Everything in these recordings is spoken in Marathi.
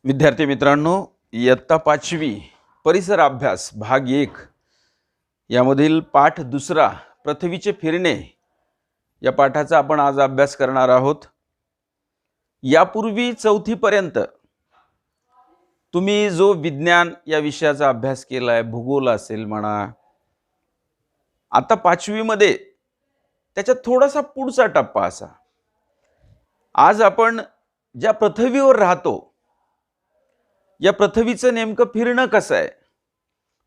विद्यार्थी मित्रांनो, इयत्ता 5वी परिसर अभ्यास भाग 1 यामधील पाठ दुसरा पृथ्वीचे फिरणे या पाठाचा आपण आज अभ्यास करणार आहोत। यापूर्वी 4थी पर्यंत तुम्ही जो विज्ञान या विषयाचा अभ्यास केलाय, भूगोल असेल म्हणा, आता 5वी मध्ये त्याच्यात थोडासा पुढचा टप्पा असा। आज आपण ज्या पृथ्वीवर राहतो या पृथ्वीचं नेमकं फिरणं कसं आहे,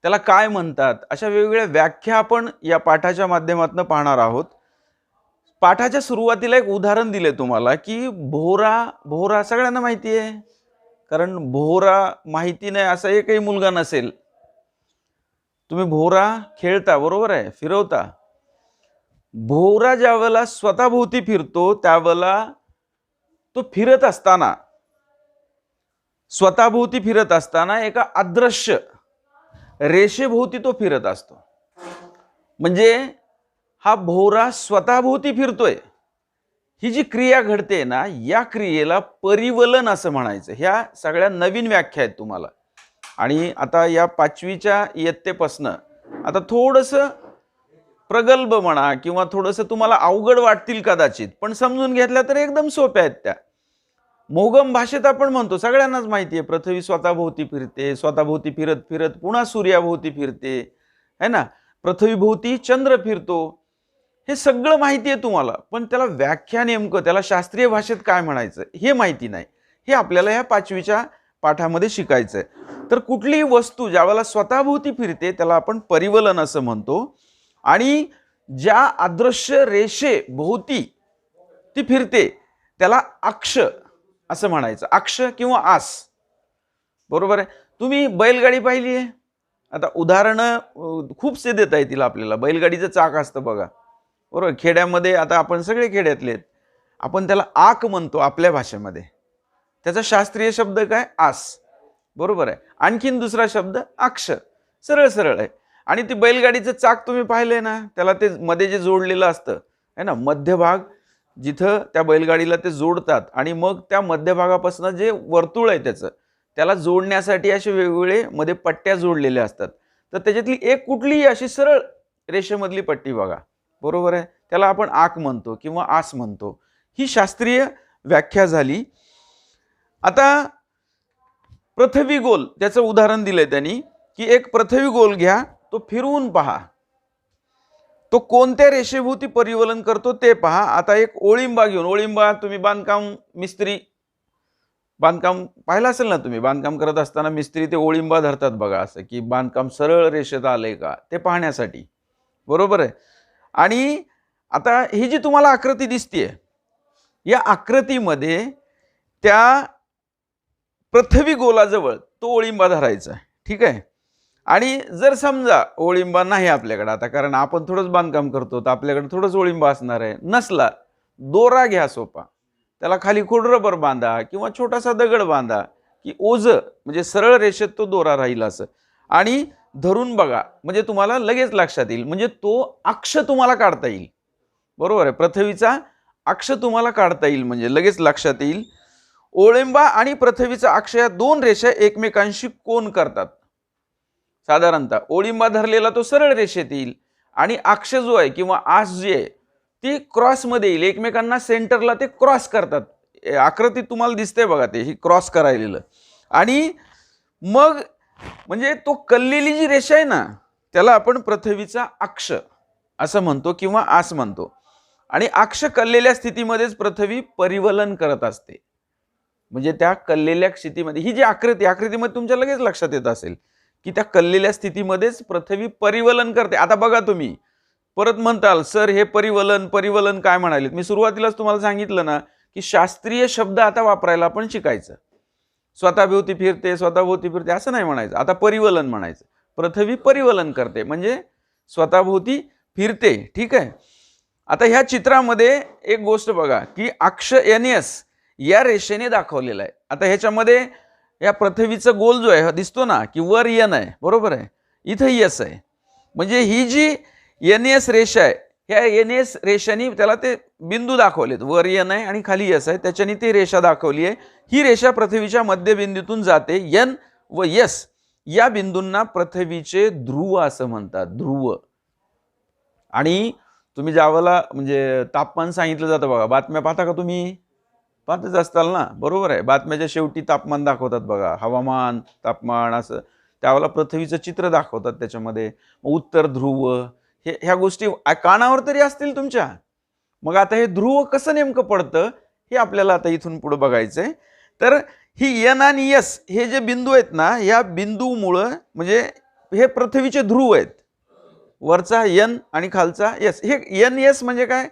त्याला काय म्हणतात, अशा वेगवेगळ्या व्याख्या आपण या पाठाच्या माध्यमातून पाहणार आहोत। पाठाच्या सुरुवातीला एक उदाहरण दिले तुम्हाला की भोवरा सगळ्यांना माहिती आहे, कारण भोवरा माहिती नाही असा एकही मुलगा नसेल। तुम्ही भोवरा खेळता, बरोबर आहे, फिरवता। भोवरा ज्यावेळेला स्वतःभोवती फिरतो त्यावेळेला तो फिरत असताना, स्वतःभोवती फिरत असताना एका अदृश्य रेषेभोवती तो फिरत असतो। म्हणजे हा भोवरा स्वतःभोवती फिरतोय, ही जी क्रिया घडते ना, या क्रियेला परिवलन असं म्हणायचं। ह्या सगळ्या नवीन व्याख्या आहेत तुम्हाला। आणि आता या 5वीच्या इयत्तेपासून आता थोडंसं प्रगल्भ म्हणा किंवा थोडंसं तुम्हाला अवघड वाटतील कदाचित, पण समजून घेतल्या तर एकदम सोप्या आहेत त्या। मोगम भाषेत आपण म्हणतो, सगळ्यांनाच माहिती आहे, पृथ्वी स्वतःभोवती फिरते, स्वतःभोवती फिरत फिरत पुन्हा सूर्याभोवती फिरते, है ना, पृथ्वीभोवती चंद्र फिरतो। हे सगळं माहिती आहे तुम्हाला, पण त्याला व्याख्या नेमकं, त्याला शास्त्रीय भाषेत काय म्हणायचं हे माहिती नाही। हे आपल्याला या 5वीच्या पाठामध्ये शिकायचं आहे। तर कुठलीही वस्तू ज्यावेळेला स्वतःभोवती फिरते त्याला आपण परिवलन असं म्हणतो। आणि ज्या अदृश्य रेषेभोवती ती फिरते त्याला अक्ष असं म्हणायचं। अक्ष किंवा आस, बरोबर आहे। तुम्ही बैलगाडी पाहिली आहे, आता उदाहरणं खूपसे देता येतील आपल्याला। बैलगाडीचं चाक असतं बघा, बरोबर, खेड्यामध्ये, आता आपण सगळे खेड्यातले आहेत, आपण त्याला आक म्हणतो आपल्या भाषेमध्ये। त्याचा शास्त्रीय शब्द काय, आस, बरोबर आहे। आणखीन दुसरा शब्द अक्ष, सरळ सरळ आहे। आणि ती बैलगाडीचं चाक तुम्ही पाहिलंय ना, त्याला ते मध्ये जे जोडलेलं असतं है ना, मध्यभाग जिथं त्या बैलगाडीला ते जोडतात, आणि मग त्या मध्यभागापासून जे वर्तुळ आहे त्याला जोडण्यासाठी असे वेगवेगळे मध्ये पट्ट्या जोडलेल्या असतात। तर त्याच्यातली एक कुठलीही अशी सरळ रेषेमधली पट्टी बघा, बरोबर आहे, त्याला आपण आक म्हणतो किंवा आस म्हणतो। ही शास्त्रीय व्याख्या झाली। आता पृथ्वी गोल, त्याचं उदाहरण दिलंय त्यांनी की एक पृथ्वी गोल घ्या, तो फिरवून पहा, तो कोणत्या रेषेभोवती परिवलन करतो ते पहा। आता एक ओळिंबा घेऊन, ओळिंबा तुम्ही बांधकाम पाहिलं असेल ना, तुम्ही बांधकाम करत असताना मिस्त्री ते ओळिंबा धरतात बघा, असं की बांधकाम सरळ रेषेत आलंय का ते पाहण्यासाठी, बरोबर आहे। आणि आता ही जी तुम्हाला आकृती दिसतेय, या आकृतीमध्ये त्या पृथ्वी गोलाजवळ तो ओळिंबा धरायचा आहे, ठीक आहे। आणि जर समजा ओळिंबा नाही आपल्याकडे, आता कारण आपण थोडंच बांधकाम करतो तर आपल्याकडे थोडंच ओळिंबा असणार आहे, नसला दोरा घ्या सोपा, त्याला खाली खोडरबर बांधा किंवा छोटासा दगड बांधा की ओझं, म्हणजे सरळ रेषेत तो दोरा राहील असं, आणि धरून बघा, म्हणजे तुम्हाला लगेच लक्षात येईल, म्हणजे तो अक्ष तुम्हाला काढता येईल, बरोबर आहे। पृथ्वीचा अक्ष तुम्हाला काढता येईल, म्हणजे लगेच लक्षात येईल। ओळिंबा आणि पृथ्वीचा अक्ष या दोन रेषा एकमेकांशी कोन करतात। साधारणतः ओळिंबा धरलेला तो सरळ रेषेत येईल, आणि अक्ष जो आहे किंवा आस जी आहे ती क्रॉस मध्ये येईल, एकमेकांना सेंटरला ते क्रॉस करतात। आकृती तुम्हाला दिसते बघा, ते ही क्रॉस करायलेलं। आणि मग म्हणजे तो कललेली जी रेषा आहे ना, त्याला आपण पृथ्वीचा अक्ष असं म्हणतो किंवा आस म्हणतो। आणि अक्ष कललेल्या स्थितीमध्येच पृथ्वी परिवलन करत असते, म्हणजे त्या कललेल्या स्थितीमध्ये ही जी आकृतीमध्ये तुमच्या लगेच लक्षात येत असेल की त्या कललेल्या स्थितीमध्येच पृथ्वी परिवलन करते। आता बघा, तुम्ही परत म्हणताल सर हे परिवलन काय म्हणाले, मी सुरुवातीलाच तुम्हाला सांगितलं ना की शास्त्रीय शब्द आता वापरायला आपण शिकायचं। स्वतःभोवती फिरते असं नाही म्हणायचं, आता परिवलन म्हणायचं। पृथ्वी परिवलन करते म्हणजे स्वतःभोवती फिरते, ठीक आहे। आता ह्या चित्रामध्ये एक गोष्ट बघा की अक्ष NS या रेषेने दाखवलेला आहे। आता ह्याच्यामध्ये या पृथ्वीचा गोल जो आहे दिसतो ना की वर N आहे, बरोबर आहे, इथं S आहे, म्हणजे ही जी NS रेषा आहे ह्या एन एस रेषांनी त्याला ते बिंदू दाखवलेत, वर एन आहे आणि खाली एस आहे, त्याच्याने ती रेषा दाखवली आहे. ही रेषा पृथ्वीच्या मध्यबिंदूतून जाते. एन व एस या बिंदूंना पृथ्वीचे ध्रुव असं म्हणतात, ध्रुव. आणि तुम्ही ज्यावेळेला म्हणजे तापमान सांगितलं जातं बघा, बातम्या पाहता का तुम्ही? पाहतच असताल ना, बरोबर आहे. बातम्याच्या शेवटी तापमान दाखवतात बघा, हवामान, तापमान असं. त्यावेळेला पृथ्वीचं चित्र दाखवतात त्याच्यामध्ये. उत्तर ध्रुव ह्या गोष्टी कानावर तरी असतील तुमच्या. मग आता हे ध्रुव कसं नेमकं पडतं हे आपल्याला आता इथून पुढे बघायचंय. तर ही एन आणि एस हे जे बिंदू आहेत ना, या बिंदूमुळं म्हणजे हे पृथ्वीचे ध्रुव आहेत. वरचा एन आणि खालचा एस. हे एन एस म्हणजे काय?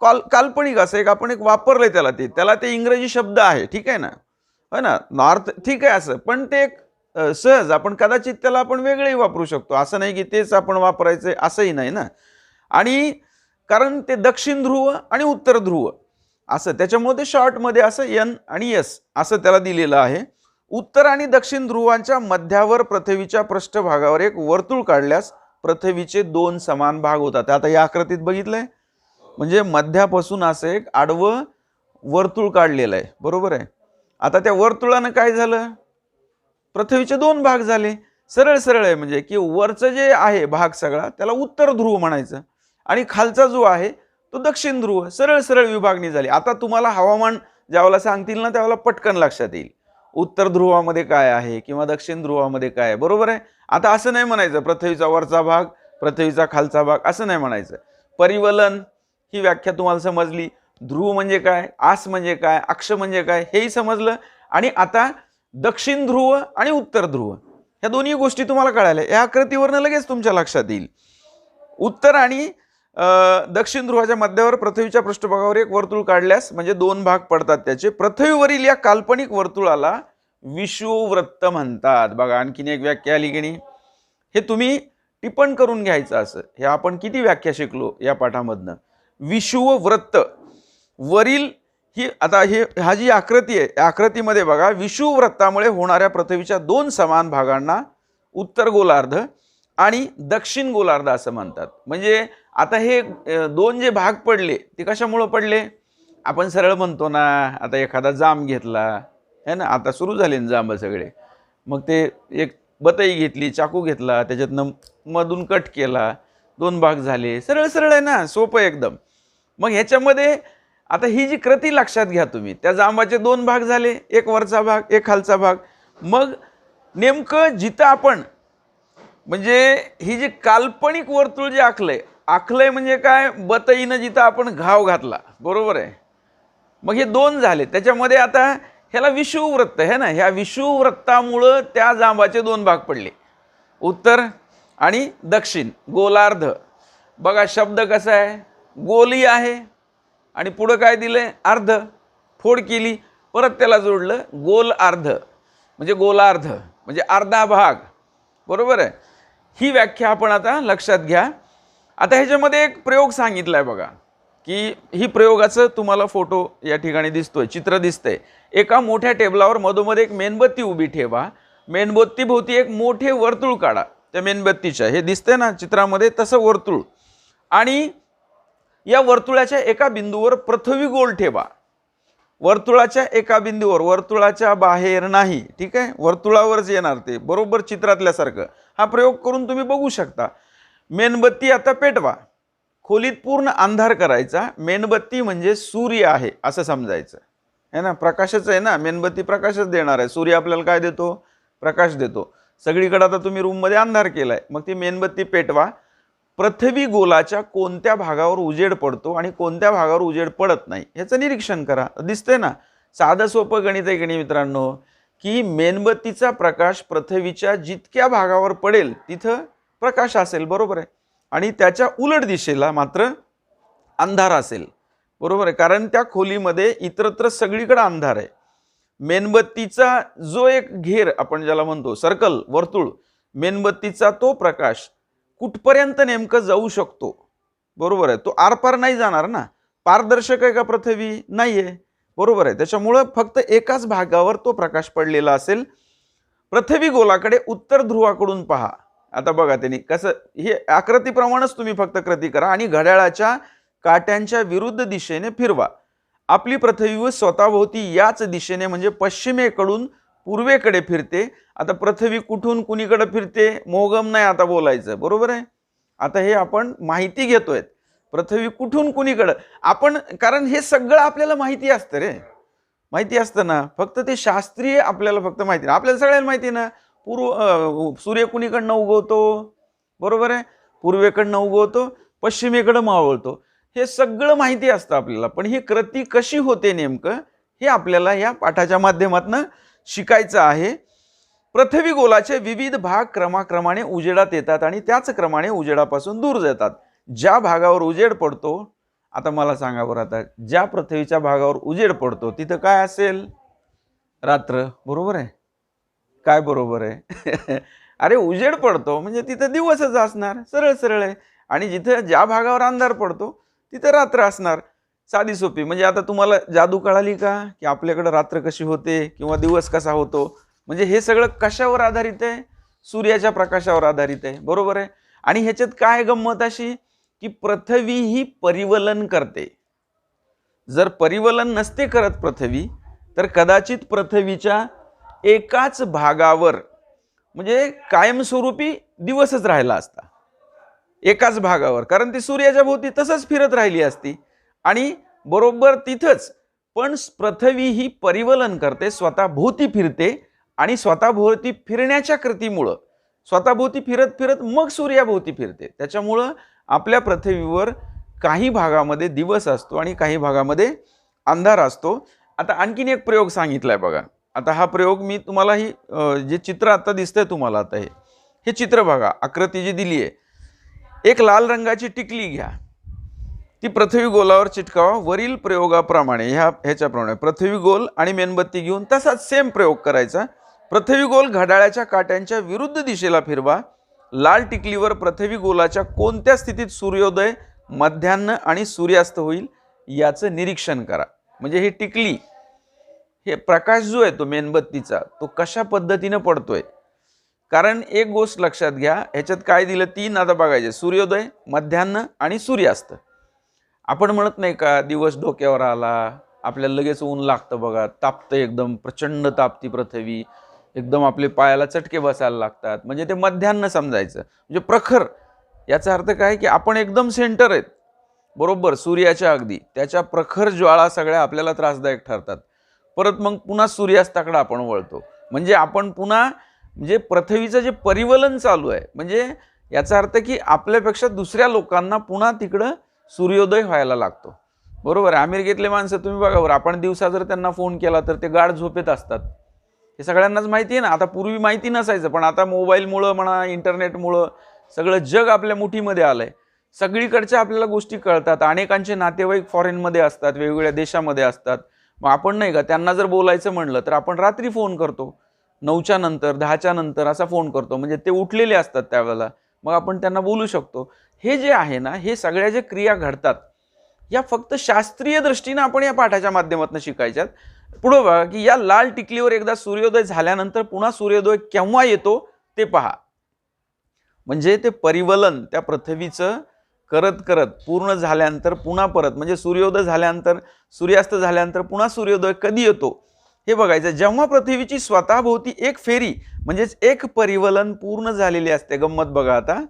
काल्पनिक असं एक आपण एक वापरलंय त्याला ते इंग्रजी शब्द आहे, ठीक आहे ना, हो ना. नॉर्थ ठीक आहे असं, पण ते एक सहज आपण कदाचित त्याला आपण वेगळंही वापरू शकतो. असं नाही की तेच आपण वापरायचं असंही नाही ना. आणि कारण ते दक्षिण ध्रुव आणि उत्तर ध्रुव असं, त्याच्यामुळे ते शॉर्टमध्ये असं एन आणि एस असं त्याला दिलेलं आहे. उत्तर आणि दक्षिण ध्रुवांच्या मध्यावर पृथ्वीच्या पृष्ठभागावर एक वर्तुळ काढल्यास पृथ्वीचे 2 समान भाग होतात. आता या आकृतीत बघितलंय, म्हणजे मध्यापासून असं एक आडवं वर्तुळ काढलेलं आहे, बरोबर आहे. आता त्या वर्तुळानं काय झालं? पृथ्वीचे 2 भाग झाले. सरळ सरळ आहे, म्हणजे की वरचं जे आहे भाग सगळा त्याला उत्तर ध्रुव म्हणायचं आणि खालचा जो आहे तो दक्षिण ध्रुव. सरळ सरळ विभागणी झाली. आता तुम्हाला हवामान ज्यावेळेला सांगतील ना त्यावेळेला पटकन लक्षात येईल उत्तर ध्रुवामध्ये काय आहे किंवा दक्षिण ध्रुवामध्ये काय आहे, बरोबर आहे. आता असं नाही म्हणायचं पृथ्वीचा वरचा भाग, पृथ्वीचा खालचा भाग, असं नाही म्हणायचं. परिवलन ही व्याख्या तुम्हाला समजली. ध्रुव म्हणजे काय, आस म्हणजे काय, अक्ष म्हणजे काय हेही समजलं. आणि आता दक्षिण ध्रुव आणि उत्तर ध्रुव ह्या दोन्ही गोष्टी तुम्हाला कळाल्या. या आकृतीवरनं लगेच तुमच्या लक्षात येईल. उत्तर आणि दक्षिण ध्रुवाच्या मध्यावर पृथ्वीच्या पृष्ठभागावर एक वर्तुळ काढल्यास म्हणजे 2 भाग पडतात त्याचे. पृथ्वीवरील या काल्पनिक वर्तुळाला विषुववृत्त म्हणतात. बघा आणखीन एक व्याख्या आली की नाही, हे तुम्ही टिप्पण करून घ्यायचं. असं हे आपण किती व्याख्या शिकलो या पाठामधनं. विषुववृत्त वरील ही आता हा जी आकृती आहे, या आकृतीमध्ये बघा विषुववृत्तामुळे होणाऱ्या पृथ्वीच्या 2 समान भागांना उत्तर गोलार्ध आणि दक्षिण गोलार्ध असं म्हणतात. म्हणजे आता हे 2 जे भाग पडले ते कशामुळे पडले? आपण सरळ म्हणतो ना, आता एखादा जाम घेतला है ना, आता सुरू झाले ना जांब सगळे, मग ते एक बतई घेतली, चाकू घेतला, त्याच्यातनं मधून कट केला, 2 भाग झाले. सरळ सरळ आहे ना, सोपं एकदम. मग ह्याच्यामध्ये आता ही जी कृती लक्षात घ्या तुम्ही, त्या जांबाचे 2 भाग झाले, एक वरचा भाग एक खालचा भाग. मग नेमकं जिथं आपण म्हणजे ही जी काल्पनिक वर्तुळ जे आखलंय म्हणजे काय? बतईनं जिथं आपण घाव घातला, बरोबर आहे. मग हे 2 झाले, त्याच्यामध्ये आता ह्याला विषुववृत्त आहे ना, ह्या विषुववृत्तामुळं त्या जांबाचे 2 भाग पडले, उत्तर आणि दक्षिण. गोलार्ध बघा शब्द कसा आहे, गोली आहे आणि पुढं काय दिलंय? अर्ध. फोड केली, परत त्याला जोडलं गोल अर्ध, म्हणजे गोलार्ध म्हणजे अर्धा भाग, बरोबर आहे. ही व्याख्या आपण आता लक्षात घ्या. आता ह्याच्यामध्ये एक प्रयोग सांगितलाय बघा, की ही प्रयोगाचं तुम्हाला फोटो या ठिकाणी दिसतोय, चित्र दिसतंय. एका मोठ्या टेबलावर मधोमध एक मेणबत्ती उभी ठेवा. मेणबत्ती भोवती एक मोठे वर्तुळ काढा. त्या मेणबत्तीच्या हे दिसतंय ना चित्रामध्ये तसं वर्तुळ, आणि या वर्तुळाच्या एका बिंदूवर पृथ्वी गोल ठेवा. वर्तुळाच्या एका बिंदूवर, वर्तुळाच्या बाहेर नाही, ठीक आहे, वर्तुळावरच येणार ते, बरोबर चित्रातल्यासारखं. हा प्रयोग करून तुम्ही बघू शकता. मेणबत्ती आता पेटवा. खोलीत पूर्ण अंधार करायचा. मेणबत्ती म्हणजे सूर्य आहे असं समजायचं है ना, प्रकाशच आहे ना, मेणबत्ती प्रकाशच देणार आहे. सूर्य आपल्याला काय देतो? प्रकाश देतो. सगळीकडे आता तुम्ही रूममध्ये अंधार केलाय, मग ती मेणबत्ती पेटवा. पृथ्वी गोलाच्या कोणत्या भागावर उजेड पडतो आणि कोणत्या भागावर उजेड पडत नाही याचं निरीक्षण करा. दिसतंय ना, साधं सोपं गणित आहे की नाही मित्रांनो, की मेणबत्तीचा प्रकाश पृथ्वीच्या जितक्या भागावर पडेल तिथं प्रकाश असेल, बरोबर आहे, आणि त्याच्या उलट दिशेला मात्र अंधार असेल, बरोबर आहे, कारण त्या खोलीमध्ये इतरत्र सगळीकडे अंधार आहे. मेणबत्तीचा जो एक घेर आपण ज्याला म्हणतो सर्कल, वर्तुळ, मेणबत्तीचा तो प्रकाश कुठपर्यंत नेमकं जाऊ शकतो, बरोबर आहे, तो आरपार नाही जाणार ना. पारदर्शक आहे का पृथ्वी? नाहीये, बरोबर आहे. त्याच्यामुळं फक्त एकाच भागावर तो प्रकाश पडलेला असेल. पृथ्वी गोलाकडे उत्तर ध्रुवाकडून पहा. आता बघा त्यांनी कसं, हे आकृतीप्रमाणेच तुम्ही फक्त कृती करा आणि घड्याळाच्या काट्यांच्या विरुद्ध दिशेने फिरवा. आपली पृथ्वी स्वतःभोवती याच दिशेने म्हणजे पश्चिमेकडून पूर्वेकडे फिरते. आता पृथ्वी कुठून कुणीकडे फिरते मोहगम नाही आता बोलायचं, बरोबर आहे. आता हे आपण माहिती घेतोय पृथ्वी कुठून कुणीकडे आपण, कारण हे सगळं आपल्याला माहिती असतं रे, माहिती असतं ना, फक्त ते शास्त्रीय आपल्याला फक्त माहिती नाही. आपल्याला सगळ्यांना माहिती ना सूर्य कुणीकडनं उगवतो, बरोबर आहे, पूर्वेकडनं उगवतो, पश्चिमेकडं मावळतो, हे सगळं माहिती असतं आपल्याला. पण ही कृती कशी होते नेमकं हे आपल्याला या पाठाच्या माध्यमातून शिकायचं आहे. पृथ्वी गोलाचे विविध भाग क्रमाक्रमाने उजेडात येतात आणि त्याच क्रमाने उजेडापासून दूर जातात. ज्या भागावर उजेड पडतो, आता मला सांगा बरं, आता ज्या पृथ्वीच्या भागावर उजेड पडतो तिथं काय असेल? रात्र, बरोबर आहे. काय बरोबर आहे? अरे उजेड पडतो म्हणजे तिथं दिवसच असणार, सरळ सरळ आहे. आणि जिथे ज्या भागावर अंधार पडतो तिथं रात्र असणार. साधी सोपी. म्हणजे आता तुम्हाला जादू कळाली का की आपल्याकडे रात्र कशी होते किंवा दिवस कसा होतो? म्हणजे हे सगळं कशावर आधारित आहे? सूर्याच्या प्रकाशावर आधारित आहे, बरोबर आहे. आणि ह्याच्यात काय गंमत अशी की पृथ्वी ही परिवलन करते. जर परिवलन नसते करत पृथ्वी तर कदाचित पृथ्वीच्या एकाच भागावर म्हणजे कायमस्वरूपी दिवसच राहिला असता, एकाच भागावर, कारण ती सूर्याच्या भोवती तसंच फिरत राहिली असती. आणि बरोबर तिथंच पण पृथ्वी ही परिवलन करते, स्वतःभोवती फिरते आणि स्वतःभोवती फिरण्याच्या कृतीमुळं स्वतःभोवती फिरत फिरत मग सूर्याभोवती फिरते. त्याच्यामुळं आपल्या पृथ्वीवर काही भागामध्ये दिवस असतो आणि काही भागामध्ये अंधार असतो. आता आणखीन एक प्रयोग सांगितलाय बघा. आता हा प्रयोग मी तुम्हाला ही जे चित्र आता दिसतंय तुम्हाला, आता हे चित्र बघा, आकृती जी दिली आहे. एक लाल रंगाची टिकली घ्या, ती पृथ्वी गोलावर चिटकावा. वरील प्रयोगाप्रमाणे ह्याच्याप्रमाणे पृथ्वी गोल आणि मेणबत्ती घेऊन तसाच सेम प्रयोग करायचा. पृथ्वी गोल घड्याळाच्या काट्यांच्या विरुद्ध दिशेला फिरवा. लाल टिकलीवर पृथ्वी गोलाच्या कोणत्या स्थितीत सूर्योदय, मध्यान्ह आणि सूर्यास्त होईल याचं निरीक्षण करा. म्हणजे ही टिकली, हे प्रकाश जो आहे तो मेणबत्तीचा तो कशा पद्धतीने पडतोय. कारण एक गोष्ट लक्षात घ्या, ह्याच्यात काय दिलं? 3 आता बघायचे, सूर्योदय, मध्यान्ह आणि सूर्यास्त. आपण म्हणत नाही का दिवस डोक्यावर आला आपल्याला लगेच ऊन लागतं बघा, तापतं, एकदम प्रचंड तापती पृथ्वी, एकदम आपले पायाला चटके बसायला लागतात, म्हणजे ते मध्यान्ह समजायचं, म्हणजे प्रखर. याचा अर्थ काय की आपण एकदम सेंटर आहेत, बरोबर सूर्याच्या अगदी, त्याच्या प्रखर ज्वाळा सगळ्या आपल्याला त्रासदायक ठरतात. परत मग पुन्हा सूर्यास्ताकडे आपण वळतो, म्हणजे आपण पुन्हा म्हणजे पृथ्वीचं जे परिवलन चालू आहे, म्हणजे याचा अर्थ की आपल्यापेक्षा दुसऱ्या लोकांना पुन्हा तिकडं सूर्योदय व्हायला लागतो, बरोबर आहे. अमेरिकेतले माणसं तुम्ही बघा बरं, आपण दिवसा जर त्यांना फोन केला तर ते गाढ झोपेत असतात. हे सगळ्यांनाच माहिती आहे ना. आता पूर्वी माहिती नसायचं, पण आता मोबाईलमुळं म्हणा, इंटरनेटमुळं सगळं जग आपल्या मुठीमध्ये आलंय. सगळीकडच्या आपल्याला गोष्टी कळतात. अनेकांचे नातेवाईक फॉरेनमध्ये असतात, वेगवेगळ्या देशामध्ये असतात. मग आपण नाही का त्यांना जर बोलायचं म्हणलं तर आपण रात्री फोन करतो, 9च्या नंतर 10च्या नंतर असा फोन करतो, म्हणजे ते उठलेले असतात त्यावेळेला, मग आपण त्यांना बोलू शकतो. हे जे आहे ना, हे सगळ्या ज्या क्रिया घडतात या फक्त शास्त्रीय दृष्टीने आपण या पाठाच्या माध्यमातून शिकायच्यात. पुढे बघा की या लाल टिकलीवर एकदा सूर्योदय झाल्यानंतर पुन्हा सूर्योदय केव्हा येतो ते पहा. म्हणजे ते परिवलन त्या पृथ्वीचं करत करत पूर्ण झाल्यानंतर पुन्हा परत, म्हणजे सूर्योदय झाल्यानंतर सूर्यास्त झाल्यानंतर पुन्हा सूर्योदय कधी येतो हे बघायचं. जेव्हा पृथ्वीची स्वतःभोवती एक फेरी म्हणजेच एक परिवलन पूर्ण झालेली असते. गंमत बघा, आता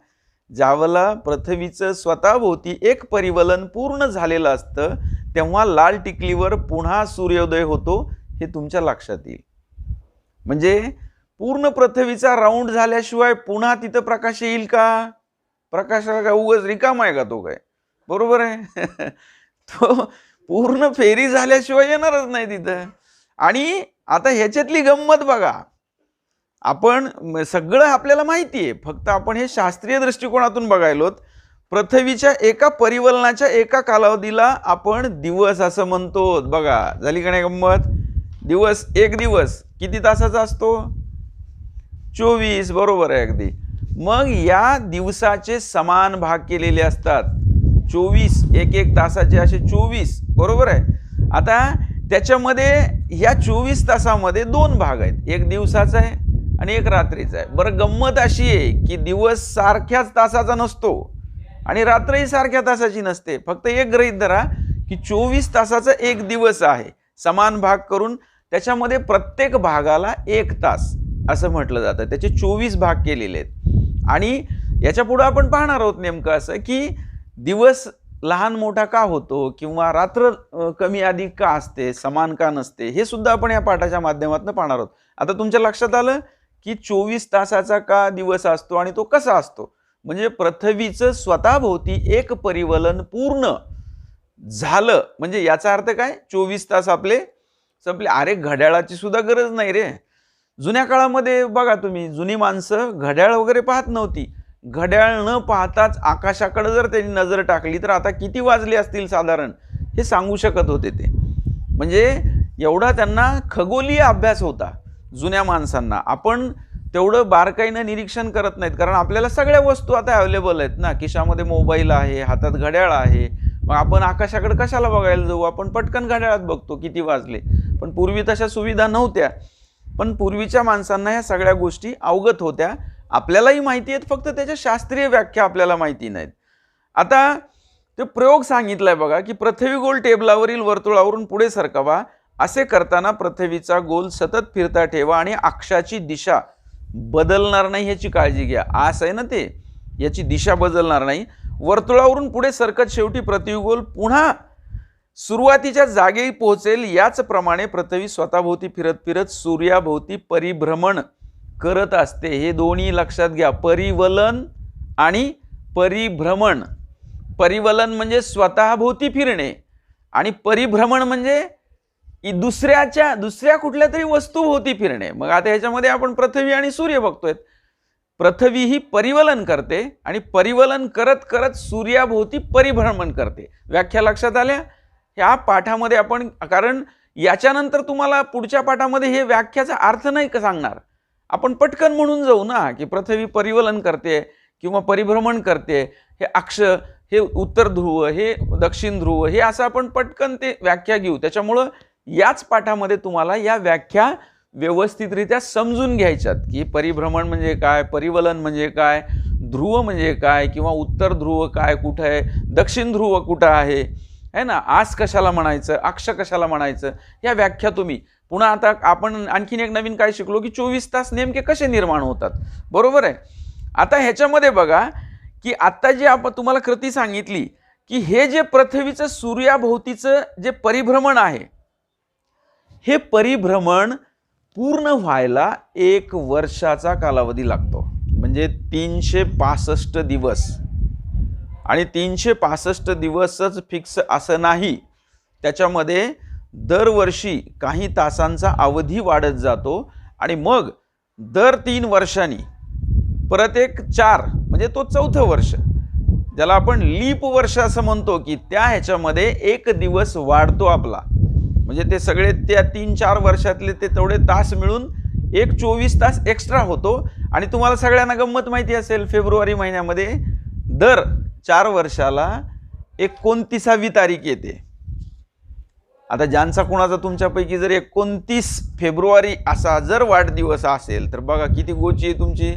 ज्यावेळेला पृथ्वीचं स्वतःभोवती एक परिवलन पूर्ण झालेलं असतं तेव्हा लाल टिकलीवर पुन्हा सूर्योदय होतो, हे तुमच्या लक्षात येईल. म्हणजे पूर्ण पृथ्वीचा राऊंड झाल्याशिवाय पुन्हा तिथं प्रकाश येईल का? प्रकाशाला काय उगाच रिकामा आहे का तो काय? बरोबर आहे. तो पूर्ण फेरी झाल्याशिवाय येणारच नाही तिथं. आणि आता ह्याच्यातली गंमत बघा, आपण सगळं आपल्याला माहिती आहे, फक्त आपण हे शास्त्रीय दृष्टिकोनातून बघायलोत. पृथ्वीच्या एका परिवलनाच्या एका कालावधीला आपण दिवस असं म्हणतो. बघा झाली का नाही गंमत? दिवस, एक दिवस किती तासाचा असतो? 24, बरोबर आहे अगदी. मग या दिवसाचे समान भाग केलेले असतात, 24, एक तासाचे असे 24, बरोबर आहे. आता त्याच्यामध्ये या 24 तासामध्ये 2 भाग आहेत, एक दिवसाचा आहे आणि एक रात्रीचा आहे. बरं, गंमत अशी आहे की दिवस सारख्याच तासाचा नसतो आणि रात्रही सारख्या तासाची नसते. फक्त एक गृहीत धरा की 24 तासाचा एक दिवस आहे, समान भाग करून त्याच्यामध्ये प्रत्येक भागाला 1 तास असं म्हटलं जातं. त्याचे 24 भाग केलेले आहेत. आणि याच्या पुढे आपण पाहणार आहोत नेमकं असं की दिवस लहान मोठा का होतो किंवा रात्र कमी अधिक का असते, समान का नसते, हे सुद्धा आपण या पाठाच्या माध्यमातून पाहणार आहोत. आता तुमच्या लक्षात आलं की 24 तासाचा का दिवस असतो आणि तो कसा असतो. म्हणजे पृथ्वीचं स्वतःभोवती एक परिवलन पूर्ण झालं म्हणजे याचा अर्थ काय, 24 तास आपले संपले. अरे, घड्याळाची सुद्धा गरज नाही रे. जुन्या काळामध्ये बघा तुम्ही, जुनी माणसं घड्याळ वगैरे पाहत नव्हती. घड्याळ न पाहताच आकाशाकडे जर त्यांनी नजर टाकली तर आता किती वाजले असतील साधारण हे सांगू शकत होते ते. म्हणजे एवढा त्यांना खगोलीय अभ्यास होता जुन्या माणसांना. आपण तेवढं बारकाईनं निरीक्षण करत नाहीत, कारण आपल्याला सगळ्या वस्तू आता अवेलेबल आहेत ना. खिशामध्ये मोबाईल आहे, हातात घड्याळ आहे. मग आपण आकाशाकडे कशाला बघायला जाऊ, आपण पटकन घड्याळात बघतो किती वाजले. पण पूर्वी तशा सुविधा नव्हत्या. पण पूर्वीच्या माणसांना ह्या सगळ्या गोष्टी अवगत होत्या. आपल्यालाही माहिती आहेत, फक्त त्याच्या शास्त्रीय व्याख्या आपल्याला माहिती नाहीत. आता ते प्रयोग सांगितलाय बघा की पृथ्वी गोल टेबलावरील वर्तुळावरून पुढे सरकावा. असे करताना पृथ्वीचा गोल सतत फिरता ठेवा आणि अक्षाची दिशा बदलणार नाही याची काळजी घ्या. असं आहे ना ते, याची दिशा बदलणार नाही. वर्तुळावरून पुढे सरकत शेवटी पृथ्वी गोल पुन्हा सुरुवातीच्या जागी पोहोचेल. याचप्रमाणे पृथ्वी स्वतःभोवती फिरत फिरत सूर्याभोवती परिभ्रमण करत असते. हे दोन्ही लक्षात घ्या, परिवलन आणि परिभ्रमण. परिवलन म्हणजे स्वतःभोवती फिरणे आणि परिभ्रमण म्हणजे दुसऱ्या कुठल्या तरी वस्तूभोवती फिरणे. मग आता ह्याच्यामध्ये आपण पृथ्वी आणि सूर्य बघतोय. पृथ्वी ही परिवलन करते आणि परिवलन करत करत सूर्याभोवती परिभ्रमण करते. व्याख्या लक्षात आल्या ह्या पाठामध्ये आपण, कारण याच्यानंतर तुम्हाला पुढच्या पाठामध्ये हे व्याख्याचा अर्थ नाही का सांगणार. आपण पटकन म्हणून जाऊ ना की पृथ्वी परिवलन करते किंवा परिभ्रमण करते. हे अक्ष, हे उत्तर ध्रुव, हे दक्षिण ध्रुव, हे असं आपण पटकन ते व्याख्या घेऊ. त्याच्यामुळं याच पाठामध्ये तुम्हाला या व्याख्या व्यवस्थितरित्या समजून घ्यायच्यात की परिभ्रमण म्हणजे काय, परिवलन म्हणजे काय, ध्रुव म्हणजे काय, किंवा उत्तर ध्रुव काय कुठं आहे, दक्षिण ध्रुव कुठं आहे ना, आस कशाला म्हणायचं, अक्ष कशाला म्हणायचं, या व्याख्या तुम्ही पुन्हा. आता आपण आणखीन एक नवीन काय शिकलो की 24 तास नेमके कसे निर्माण होतात. बरोबर आहे. आता ह्याच्यामध्ये बघा की आता जी आपण तुम्हाला कृती सांगितली की हे जे पृथ्वीचं सूर्याभोवतीचं जे परिभ्रमण आहे, हे परिभ्रमण पूर्ण व्हायला 1 वर्षाचा कालावधी लागतो. म्हणजे 365 दिवस. आणि 365 दिवसच फिक्स असं नाही, त्याच्यामध्ये दरवर्षी काही तासांचा अवधी वाढत जातो आणि मग दर 3 वर्षांनी परत एक 4 म्हणजे तो 4थं वर्ष, ज्याला आपण लीप वर्ष असं म्हणतो, की त्या ह्याच्यामध्ये 1 दिवस वाढतो आपला. म्हणजे ते सगळे त्या 3-4 वर्षातले ते तेवढे तास मिळून एक 24 तास एक्स्ट्रा होतो. आणि तुम्हाला सगळ्यांना गंमत माहिती असेल, फेब्रुवारी महिन्यामध्ये दर 4 वर्षाला 29वी तारीख येते. आता ज्यांचा कुणाचा तुमच्यापैकी जर 29 फेब्रुवारी असा जर वाढदिवस असेल तर बघा किती गोची आहे तुमची.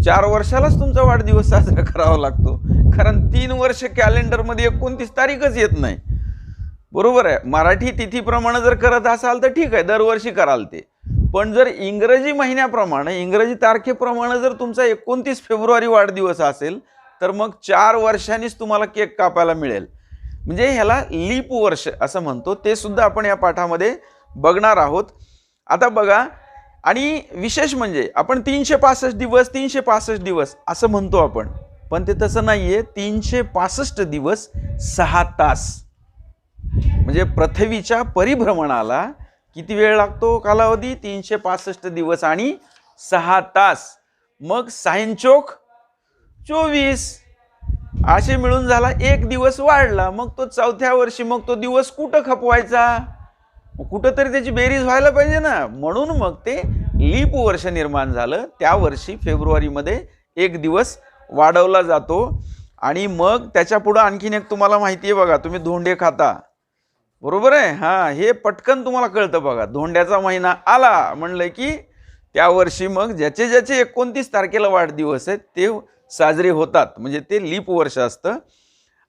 4 वर्षालाच तुमचा वाढदिवस साजरा करावा लागतो, कारण 3 वर्ष कॅलेंडरमध्ये 29 तारीखच येत नाही. बरोबर आहे. मराठी तिथीप्रमाणे जर करत असाल तर ठीक आहे, दरवर्षी कराल ते. पण जर इंग्रजी महिन्याप्रमाणे, इंग्रजी तारखेप्रमाणे जर तुमचा 29 फेब्रुवारी वाढदिवस असेल तर मग 4 वर्षांनीच तुम्हाला केक कापायला मिळेल. म्हणजे ह्याला लीप वर्ष असं म्हणतो. ते सुद्धा आपण या पाठामध्ये बघणार आहोत. आता बघा, आणि विशेष म्हणजे आपण 365 दिवस असं म्हणतो आपण, पण ते तसं नाहीये. 365 दिवस 6 तास. म्हणजे पृथ्वीच्या परिभ्रमणाला किती वेळ लागतो कालावधी? 365 दिवस आणि 6 तास. मग 6 चोक 24 असे मिळून झाला 1 दिवस वाढला. मग तो 4थ्या वर्षी मग तो दिवस कुठं खपवायचा? कुठं तरी त्याची बेरीज व्हायला पाहिजे ना. म्हणून मग ते लीप वर्ष निर्माण झालं. त्या वर्षी फेब्रुवारीमध्ये 1 दिवस वाढवला जातो. आणि मग त्याच्या पुढे आणखीन एक तुम्हाला माहिती आहे बघा, तुम्ही धोंडे खाता. बरोबर आहे. हां, हे पटकन तुम्हाला कळतं बघा. धोंड्याचा महिना आला म्हणलं की त्या वर्षी मग ज्याचे ज्याचे 29 तारखेला वाढदिवस आहेत ते साजरे होतात, म्हणजे ते लीप वर्ष असतं.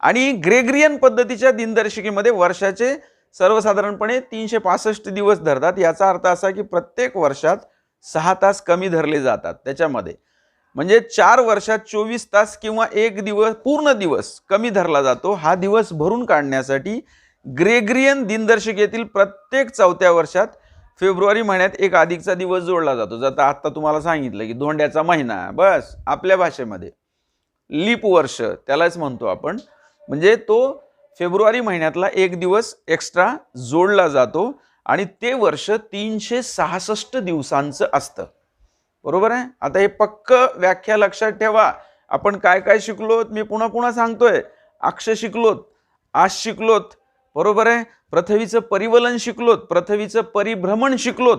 आणि ग्रेगरियन पद्धतीच्या दिनदर्शिकेमध्ये वर्षाचे सर्वसाधारणपणे 365 दिवस धरतात. याचा अर्थ असा की प्रत्येक वर्षात 6 तास कमी धरले जातात त्याच्यामध्ये. म्हणजे 4 वर्षात 24 तास किंवा एक दिवस, पूर्ण दिवस कमी धरला जातो. हा दिवस भरून काढण्यासाठी ग्रेगरियन दिनदर्शिकेतील प्रत्येक 4थ्या वर्षात फेब्रुवारी महिन्यात एक अधिकचा दिवस जोडला जातो. जर आता तुम्हाला सांगितलं की धोंड्याचा महिना, बस आपल्या भाषेमध्ये लीप वर्ष त्यालाच म्हणतो आपण. म्हणजे तो फेब्रुवारी महिन्यातला एक दिवस एक्स्ट्रा जोडला जातो आणि ते वर्ष 366 दिवसांचं असतं. बरोबर आहे. आता हे पक्क व्याख्या लक्षात ठेवा. आपण काय काय शिकलोत मी पुन्हा पुन्हा सांगतोय. अक्ष शिकलोत, आश शिकलोत, बरोबर आहे. पृथ्वीचं परिवलन शिकलोत, पृथ्वीचं परिभ्रमण शिकलोत,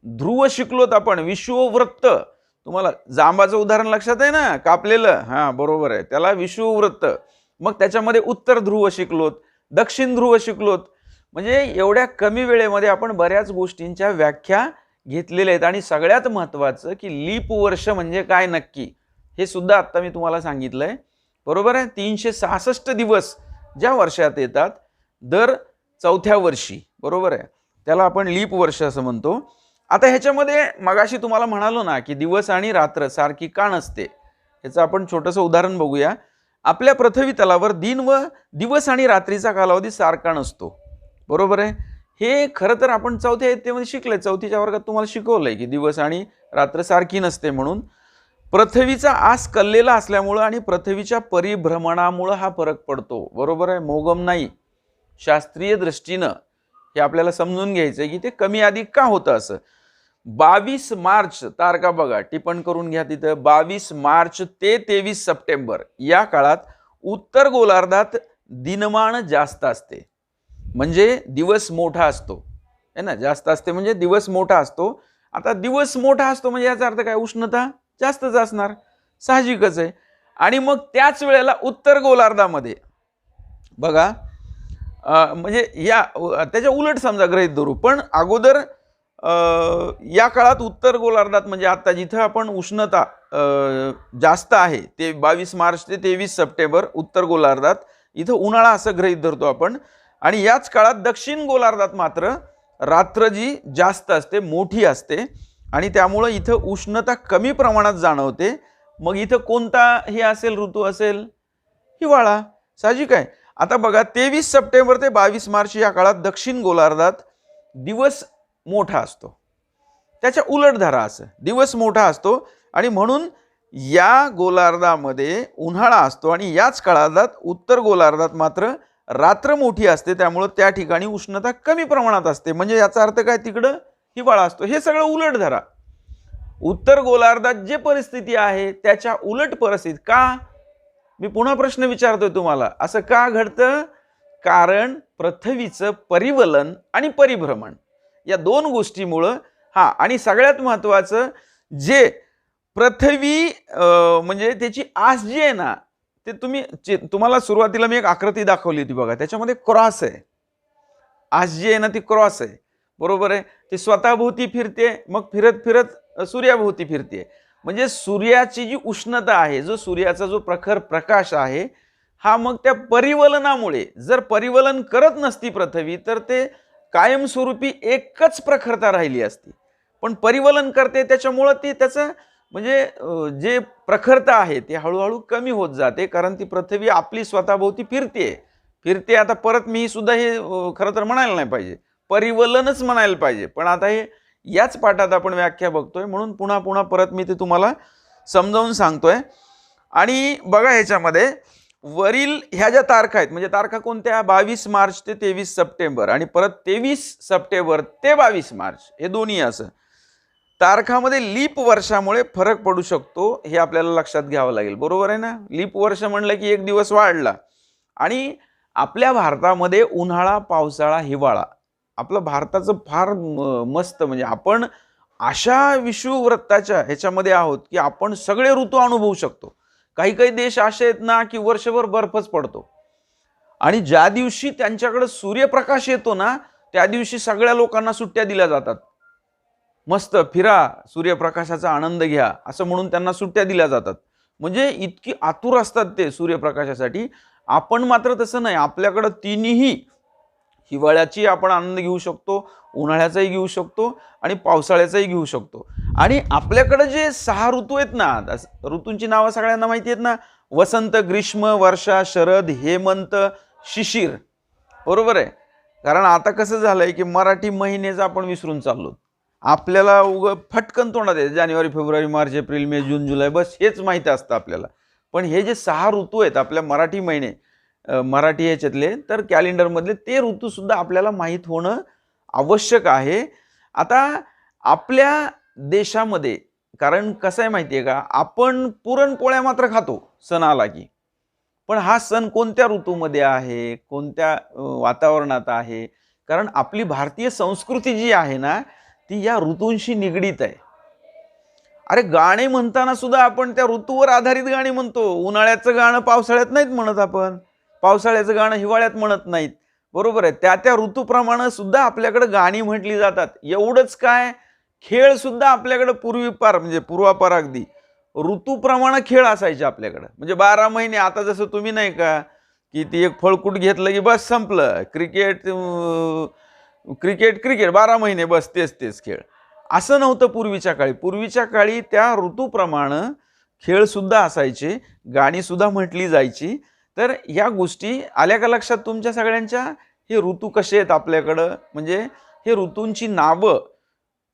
ध्रुव शिकलोत आपण, विषुववृत्त. तुम्हाला जांबाचं उदाहरण लक्षात आहे ना, कापलेलं, हा बरोबर आहे, त्याला विषुववृत्त. मग त्याच्यामध्ये उत्तर ध्रुव शिकलोत, दक्षिण ध्रुव शिकलोत. म्हणजे एवढ्या कमी वेळेमध्ये आपण बऱ्याच गोष्टींच्या व्याख्या घेतलेल्या आहेत. आणि सगळ्यात महत्त्वाचं की लीप वर्ष म्हणजे काय नक्की हे सुद्धा आता मी तुम्हाला सांगितलंय. बरोबर आहे. 366 दिवस ज्या वर्षात येतात दर 4थ्या वर्षी, बरोबर आहे, त्याला आपण लीप वर्ष असं म्हणतो. आता ह्याच्यामध्ये मगाशी तुम्हाला म्हणालो ना की दिवस आणि रात्र सारखी का नसते, ह्याचं आपण छोटंसं उदाहरण बघूया. आपल्या पृथ्वी तलावर दिन व दिवस आणि रात्रीचा कालावधी सारखा नसतो, बरोबर आहे. हे खरं तर आपण 4थ्या इयत्तेमध्ये शिकलंय, 4थीच्या वर्गात तुम्हाला शिकवलंय की दिवस आणि रात्र सारखी नसते. म्हणून पृथ्वीचा आस कललेला असल्यामुळं आणि पृथ्वीच्या परिभ्रमणामुळं हा फरक पडतो, बरोबर आहे, मोगम नाही. शास्त्रीय दृष्टीनं हे आपल्याला समजून घ्यायचं की ते कमी अधिक का होतं असं. 22 मार्च तारखा बघा, टिप्पण करून घ्या तिथं. 22 मार्च ते 23 सप्टेंबर या काळात उत्तर गोलार्धात दिनमान जास्त असते, म्हणजे दिवस मोठा असतो, है ना. जास्त असते म्हणजे दिवस मोठा असतो. आता दिवस मोठा असतो म्हणजे याचा अर्थ काय, उष्णता जास्तच असणार, साहजिकच आहे. आणि मग त्याच वेळेला उत्तर गोलार्धामध्ये बघा, म्हणजे या त्याच्या उलट समजा गृहीत धरू, पण अगोदर या काळात उत्तर गोलार्धात म्हणजे आता जिथं आपण उष्णता जास्त आहे ते 22 मार्च ते 23 सप्टेंबर उत्तर गोलार्धात, इथं उन्हाळा असं गृहीत धरतो आपण. आणि याच काळात दक्षिण गोलार्धात मात्र रात्र जी जास्त असते, मोठी असते, आणि त्यामुळं इथं उष्णता कमी प्रमाणात जाणवते. मग इथं कोणता हे असेल, ऋतू असेल, हिवाळा, साहजिक आहे. आता बघा, 23 सप्टेंबर ते 22 मार्च या काळात दक्षिण गोलार्धात दिवस मोठा असतो. त्याच्या उलट धरा, असं दिवस मोठा असतो आणि म्हणून या गोलार्धामध्ये उन्हाळा असतो आणि याच काळात उत्तर गोलार्धात मात्र रात्र मोठी असते. त्यामुळे त्या ठिकाणी उष्णता कमी प्रमाणात असते. म्हणजे याचा अर्थ काय, तिकडं हिवाळा असतो. हे सगळं उलट धरा. उत्तर गोलार्धात जे परिस्थिती आहे त्याच्या उलट परिस्थिती का, मी पुन्हा प्रश्न विचारतोय तुम्हाला, असं का घडतं? कारण पृथ्वीचं परिवलन आणि परिभ्रमण या दोन गोष्टीमुळं. हा, आणि सगळ्यात महत्वाचं जे पृथ्वी म्हणजे त्याची आस जी आहे ना, ते तुम्हाला सुरुवातीला मी एक आकृती दाखवली होती बघा, त्याच्यामध्ये क्रॉस आहे. आस जी आहे ना ती क्रॉस आहे, बरोबर आहे. ती स्वतःभोवती फिरते, मग फिरत फिरत सूर्याभोवती फिरते. म्हणजे सूर्याची जी उष्णता आहे, जो सूर्याचा जो प्रखर प्रकाश आहे, हा मग त्या परिवलनामुळे, जर परिवलन करत नसती पृथ्वी तर ते कायमस्वरूपी एकच प्रखरता राहिली असती. पण परिवलन करते त्याच्यामुळं ती त्याचं म्हणजे जे प्रखरता आहे ते हळूहळू कमी होत जाते, कारण ती पृथ्वी आपली स्वतःभोवती फिरते. आता परत मी सुद्धा हे खरं तर म्हणायला नाही पाहिजे, परिवलनच म्हणायला पाहिजे, पण आता हे याच पाठात आपण व्याख्या बघतोय म्हणून पुन्हा पुन्हा परत मी ते तुम्हाला समजावून सांगतोय. आणि बघा ह्याच्यामध्ये वरील ह्या ज्या तारखा आहेत, म्हणजे तारखा कोणत्या, 22 मार्च ते 23 सप्टेंबर आणि परत 23 सप्टेंबर ते 22 मार्च, हे दोन्ही असं तारखामध्ये लीप वर्षामुळे फरक पडू शकतो, हे आपल्याला लक्षात घ्यावं लागेल, बरोबर आहे ना. लीप वर्ष म्हणलं की एक दिवस वाढला. आणि आपल्या भारतामध्ये उन्हाळा, पावसाळा, हिवाळा, आपलं भारताचं फार मस्त, म्हणजे आपण अशा विषुववृत्ताच्या ह्याच्यामध्ये आहोत की आपण सगळे ऋतू अनुभवू शकतो. काही काही देश असे आहेत ना की वर्षभर बर्फच पडतो, आणि ज्या दिवशी त्यांच्याकडे सूर्यप्रकाश येतो ना त्या दिवशी सगळ्या लोकांना सुट्ट्या दिल्या जातात. मस्त फिरा, सूर्यप्रकाशाचा आनंद घ्या, असं म्हणून त्यांना सुट्ट्या दिल्या जातात. म्हणजे इतकी आतुर असतात ते सूर्यप्रकाशासाठी. आपण मात्र तसं नाही. आपल्याकडं तिन्ही, हिवाळ्याची आपण आनंद घेऊ शकतो, उन्हाळ्याचाही घेऊ शकतो आणि पावसाळ्याचाही घेऊ शकतो. आणि आपल्याकडे जे 6 ऋतू आहेत ना, ऋतूंची नावं सगळ्यांना माहिती आहेत ना, वसंत, ग्रीष्म, वर्षा, शरद, हेमंत, शिशिर. बरोबर आहे. कारण आता कसं झालंय की मराठी महिनेच आपण विसरून चाललो. आपल्याला फटकन तोंडात आहे जानेवारी, फेब्रुवारी, मार्च, एप्रिल, मे, जून, जुलै, बस हेच माहिती असतं आपल्याला. पण हे जे 6 ऋतू आहेत आपल्या मराठी महिने, मराठी ह्याच्यातले, तर कॅलेंडरमधले ते ऋतू सुद्धा आपल्याला माहीत होणं आवश्यक आहे. आता आपल्या देशामध्ये, कारण कसं आहे माहिती आहे का, आपण पुरणपोळ्या मात्र खातो सण आला की. पण हा सण कोणत्या ऋतूमध्ये आहे, कोणत्या वातावरणात आहे? कारण आपली भारतीय संस्कृती जी आहे ना, ती या ऋतूंशी निगडीत आहे. अरे गाणे म्हणताना सुद्धा आपण त्या ऋतूवर आधारित गाणी म्हणतो. उन्हाळ्याचं गाणं पावसाळ्यात नाहीत म्हणत आपण, पावसाळ्याचं गाणं हिवाळ्यात म्हणत नाहीत. बरोबर आहे. त्या त्या ऋतूप्रमाणे सुद्धा आपल्याकडे गाणी म्हटली जातात. एवढंच काय, खेळ सुद्धा आपल्याकडे पूर्वीपार, म्हणजे पूर्वापार अगदी ऋतूप्रमाणे खेळ असायचे आपल्याकडे. म्हणजे 12 महिने, आता जसं तुम्ही नाही का की ती एक फळकूट घेतलं की बस संपलं, क्रिकेट क्रिकेट क्रिकेट 12 महिने बस तेच तेच खेळ. असं नव्हतं पूर्वीच्या काळी. पूर्वीच्या काळी त्या ऋतूप्रमाणे खेळ सुद्धा असायचे, गाणी सुद्धा म्हटली जायची. तर या गोष्टी आल्या का लक्षात तुमच्या सगळ्यांच्या? हे ऋतू कसे आहेत आपल्याकडं, म्हणजे हे ऋतूंची नावं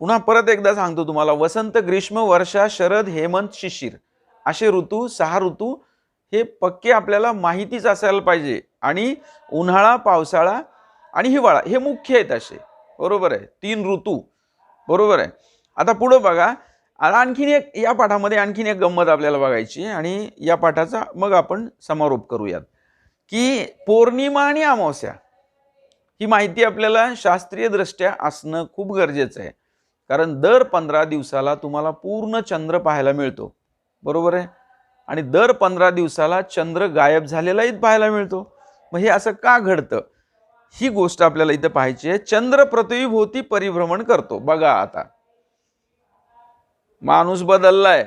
पुन्हा परत एकदा सांगतो तुम्हाला. वसंत, ग्रीष्म, वर्षा, शरद, हेमंत, शिशिर असे ऋतू, 6 ऋतू हे पक्के आपल्याला माहितीच असायला पाहिजे. आणि उन्हाळा, पावसाळा आणि हिवाळा हे मुख्य आहेत असे. बरोबर आहे. 3 ऋतू. बरोबर आहे. आता पुढं बघा, आणखीन एक या पाठामध्ये आणखीन एक गंमत आपल्याला बघायची आणि या पाठाचा मग आपण समारोप करूयात. की पौर्णिमा आणि अमावस्या ही माहिती आपल्याला शास्त्रीय दृष्ट्या असणं खूप गरजेचं आहे. कारण दर 15 दिवसाला तुम्हाला पूर्ण चंद्र पाहायला मिळतो. बरोबर आहे. आणि दर 15 दिवसाला चंद्र गायब झालेलाही पाहायला मिळतो. मग हे असं का घडतं, ही गोष्ट आपल्याला इथं पाहायची आहे. चंद्र पृथ्वीभोवती परिभ्रमण करतो. बघा आता माणूस बदललाय,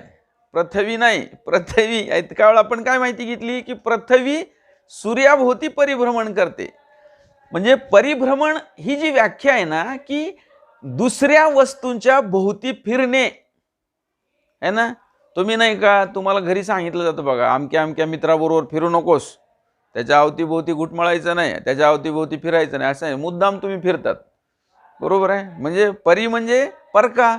पृथ्वी नाही. पृथ्वी इतका वेळ आपण काय माहिती घेतली की पृथ्वी सूर्याभोवती परिभ्रमण करते. म्हणजे परिभ्रमण ही जी व्याख्या आहे ना, की दुसऱ्या वस्तूंच्या भोवती फिरणे आहे ना. तुम्ही नाही का, तुम्हाला घरी सांगितलं जातं बघा, अमक्या अमक्या मित्राबरोबर फिरू नकोस, त्याच्या अवतीभोवती घुटमळायचं नाही, त्याच्या अवतीभोवती फिरायचं नाही, असं आहे. मुद्दाम तुम्ही फिरतात. बरोबर आहे. म्हणजे परी म्हणजे परका.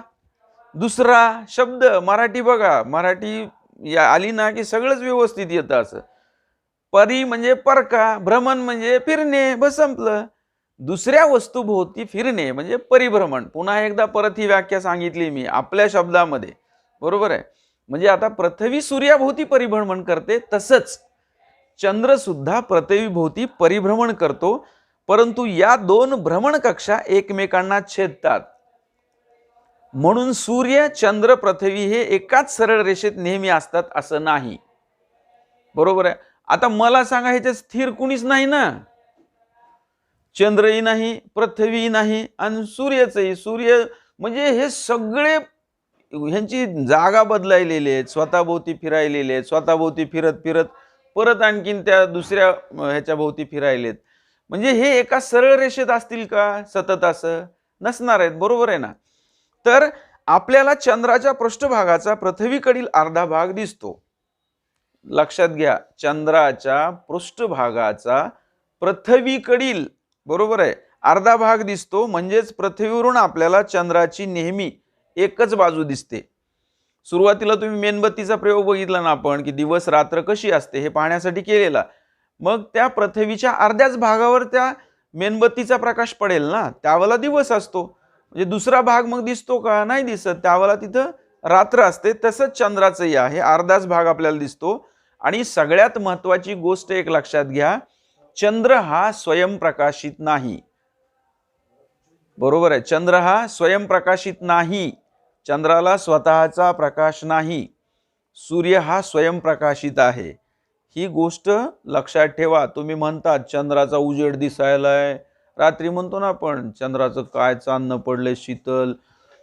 दुसरा शब्द मराठी बघा, मराठी आली ना की सगळंच व्यवस्थित येतं. असं परी म्हणजे परका, भ्रमण म्हणजे फिरणे, बस संपलं. दुसऱ्या वस्तूभोवती फिरणे म्हणजे परिभ्रमण. पुन्हा एकदा परत ही व्याख्या सांगितली मी आपल्या शब्दामध्ये. बरोबर आहे. म्हणजे आता पृथ्वी सूर्याभोवती परिभ्रमण करते, तसंच चंद्र सुद्धा पृथ्वीभोवती परिभ्रमण करतो. परंतु या 2 भ्रमण कक्षा एकमेकांना छेदतात. म्हणून सूर्य, चंद्र, पृथ्वी हे एकाच सरळ रेषेत नेहमी असतात असं नाही. बरोबर आहे. आता मला सांगा, ह्याच्यात स्थिर कुणीच नाही ना. चंद्रही नाही, पृथ्वीही नाही आणि सूर्यचंही. सूर्य म्हणजे हे सगळे ह्यांची जागा बदलायलेली आहेत, स्वतःभोवती फिरायलेले आहेत, स्वतःभोवती फिरत फिरत परत आणखीन त्या दुसऱ्या ह्याच्या भोवती फिरायलेत. म्हणजे हे एका सरळ रेषेत असतील का सतत? असं नसणार आहेत. बरोबर आहे ना. तर आपल्याला चंद्राच्या पृष्ठभागाचा पृथ्वीकडील अर्धा भाग दिसतो. लक्षात घ्या, चंद्राच्या पृष्ठभागाचा पृथ्वीकडील, बरोबर आहे, अर्धा भाग दिसतो. म्हणजेच पृथ्वीवरून आपल्याला चंद्राची नेहमी एकच बाजू दिसते. सुरुवातीला तुम्ही मेणबत्तीचा प्रयोग बघितला ना आपण, की दिवस रात्र कशी असते हे पाहण्यासाठी केलेला. मग त्या पृथ्वीच्या अर्ध्याच भागावर त्या मेणबत्तीचा प्रकाश पडेल ना, त्यावेळेला दिवस असतो. म्हणजे दुसरा भाग मग दिसतो का? नाही दिसत. त्यावेळेला तिथं रात्र असते. तसंच चंद्राचंही आहे, अर्धाच भाग आपल्याला दिसतो. आणि सगळ्यात महत्वाची गोष्ट एक लक्षात घ्या, चंद्र हा स्वयंप्रकाशित नाही. बरोबर आहे. चंद्र हा स्वयंप्रकाशित नाही. चंद्राला स्वतःचा प्रकाश नाही. सूर्य हा स्वयंप्रकाशित आहे. ही गोष्ट लक्षात ठेवा. तुम्ही म्हणतात चंद्राचा उजेड दिसायलाय, रात्री म्हणतो ना आपण चंद्राचं काय चांदणं पडले शीतल,